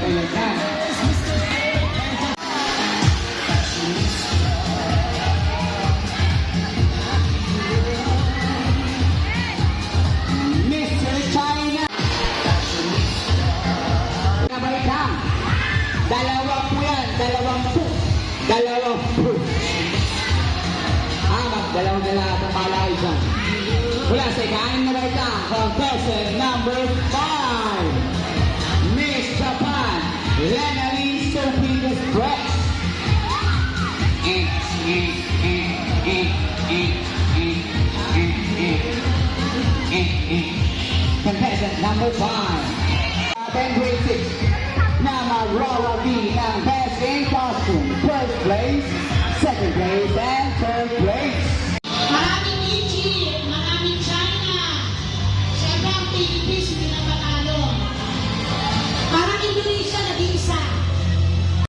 Ayan na. Mr. China. Nabalik lang. Dalawang po yan. Dalawang po. Dalawang po. Dalawang dalawa pala isang. Mula sa ikain na balik lang. Contestant number 5. Miss Japan. Lenalyn Sophie Express. Contestant number 5. Grade 6. Nama Rora B ng Best in Costume. First place, second place, and third place.